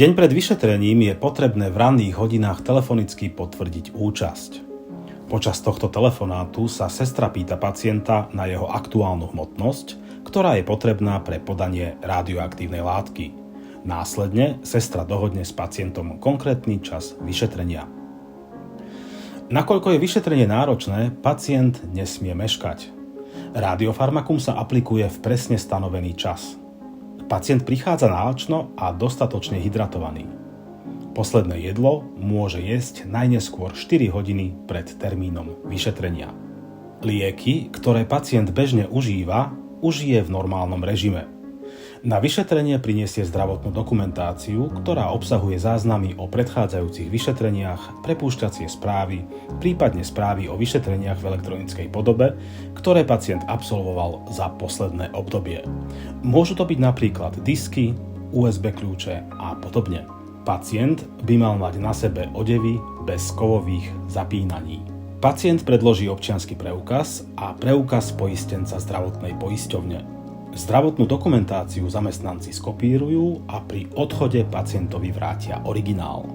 Deň pred vyšetrením je potrebné v ranných hodinách telefonicky potvrdiť účasť. Počas tohto telefonátu sa sestra pýta pacienta na jeho aktuálnu hmotnosť, ktorá je potrebná pre podanie radioaktívnej látky. Následne sestra dohodne s pacientom konkrétny čas vyšetrenia. Nakoľko je vyšetrenie náročné, pacient nesmie meškať. Radiofarmakum sa aplikuje v presne stanovený čas. Pacient prichádza náročno a dostatočne hydratovaný. Posledné jedlo môže jesť najneskôr 4 hodiny pred termínom vyšetrenia. Lieky, ktoré pacient bežne užíva, užije v normálnom režime. Na vyšetrenie prinesie zdravotnú dokumentáciu, ktorá obsahuje záznamy o predchádzajúcich vyšetreniach, prepúšťacie správy, prípadne správy o vyšetreniach v elektronickej podobe, ktoré pacient absolvoval za posledné obdobie. Môžu to byť napríklad disky, USB kľúče a podobne. Pacient by mal mať na sebe odevy bez kovových zapínaní. Pacient predloží občiansky preukaz a preukaz poistenca zdravotnej poisťovne. Zdravotnú dokumentáciu zamestnanci skopírujú a pri odchode pacientovi vrátia originál.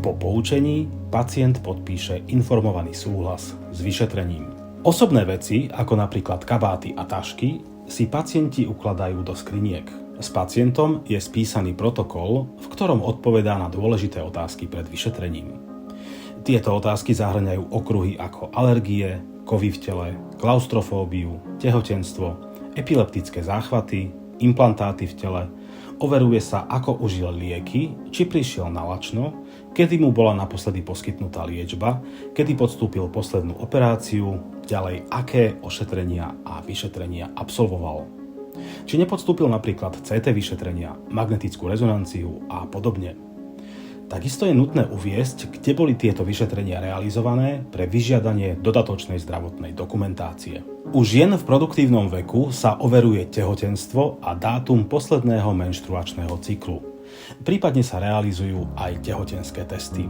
Po poučení pacient podpíše informovaný súhlas s vyšetrením. Osobné veci, ako napríklad kabáty a tašky, si pacienti ukladajú do skriniek. S pacientom je spísaný protokol, v ktorom odpovedá na dôležité otázky pred vyšetrením. Tieto otázky zahŕňajú okruhy ako alergie, kovy v tele, klaustrofóbiu, tehotenstvo, epileptické záchvaty, implantáty v tele, overuje sa, ako užil lieky, či prišiel na lačno, kedy mu bola naposledy poskytnutá liečba, kedy podstúpil poslednú operáciu, ďalej aké ošetrenia a vyšetrenia absolvoval. Či nepodstúpil napríklad CT vyšetrenia, magnetickú rezonanciu a podobne. Takisto je nutné uviesť, kde boli tieto vyšetrenia realizované pre vyžiadanie dodatočnej zdravotnej dokumentácie. U žien v produktívnom veku sa overuje tehotenstvo a dátum posledného menštruačného cyklu. Prípadne sa realizujú aj tehotenské testy.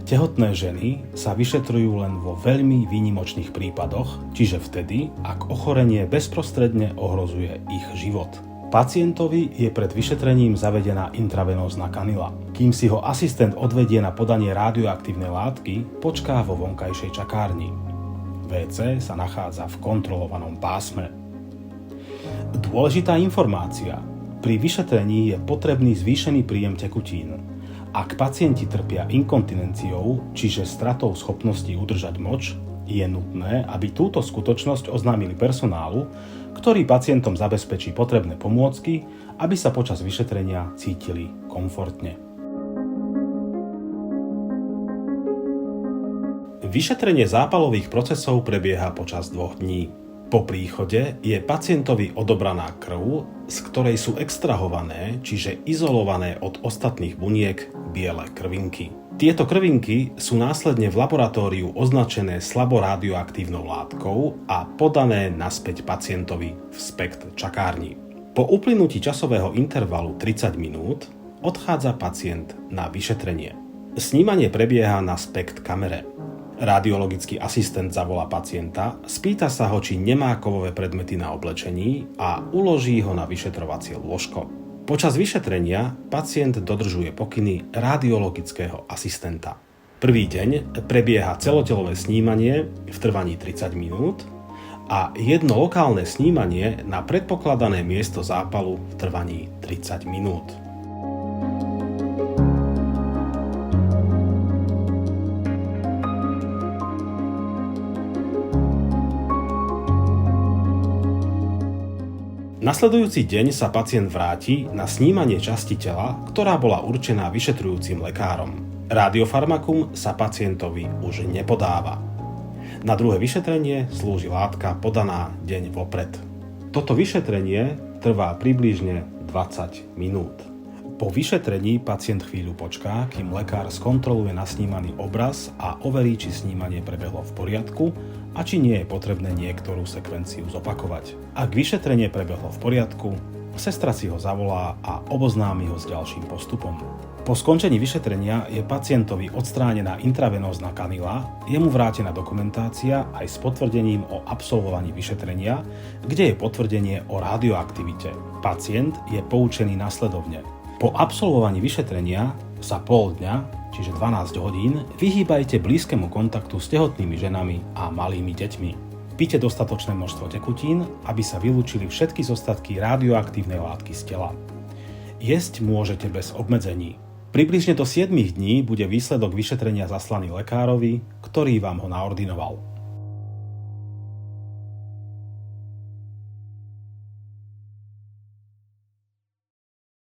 Tehotné ženy sa vyšetrujú len vo veľmi výnimočných prípadoch, čiže vtedy, ak ochorenie bezprostredne ohrozuje ich život. Pacientovi je pred vyšetrením zavedená intravenózna kanila. Kým si ho asistent odvedie na podanie radioaktívnej látky, počká vo vonkajšej čakárni. WC sa nachádza v kontrolovanom pásme. Dôležitá informácia. Pri vyšetrení je potrebný zvýšený príjem tekutín. Ak pacienti trpia inkontinenciou, čiže stratou schopnosti udržať moč, je nutné, aby túto skutočnosť oznámili personálu, ktorý pacientom zabezpečí potrebné pomôcky, aby sa počas vyšetrenia cítili komfortne. Vyšetrenie zápalových procesov prebieha počas 2 dní. Po príchode je pacientovi odobraná krv, z ktorej sú extrahované, čiže izolované od ostatných buniek biele krvinky. Tieto krvinky sú následne v laboratóriu označené slabo radioaktívnou látkou a podané naspäť pacientovi v SPECT čakárni. Po uplynutí časového intervalu 30 minút odchádza pacient na vyšetrenie. Snímanie prebieha na SPECT kamere. Radiologický asistent zavolá pacienta, spýta sa ho, či nemá kovové predmety na oblečení a uloží ho na vyšetrovacie lôžko. Počas vyšetrenia pacient dodržuje pokyny radiologického asistenta. Prvý deň prebieha celotelové snímanie v trvaní 30 minút a jedno lokálne snímanie na predpokladané miesto zápalu v trvaní 30 minút. Nasledujúci deň sa pacient vráti na snímanie časti tela, ktorá bola určená vyšetrujúcim lekárom. Radiofarmakum sa pacientovi už nepodáva. Na druhé vyšetrenie slúži látka podaná deň vopred. Toto vyšetrenie trvá približne 20 minút. Po vyšetrení pacient chvíľu počká, kým lekár skontroluje nasnímaný obraz a overí, či snímanie prebehlo v poriadku a či nie je potrebné niektorú sekvenciu zopakovať. Ak vyšetrenie prebehlo v poriadku, sestra si ho zavolá a oboznámi ho s ďalším postupom. Po skončení vyšetrenia je pacientovi odstránená intravenózna kanila, je mu vrátená dokumentácia aj s potvrdením o absolvovaní vyšetrenia, kde je potvrdenie o radioaktivite. Pacient je poučený nasledovne. Po absolvovaní vyšetrenia za pol dňa, čiže 12 hodín, vyhýbajte blízkemu kontaktu s tehotnými ženami a malými deťmi. Pite dostatočné množstvo tekutín, aby sa vylúčili všetky zostatky radioaktívnej látky z tela. Jesť môžete bez obmedzení. Približne do 7 dní bude výsledok vyšetrenia zaslaný lekárovi, ktorý vám ho naordinoval.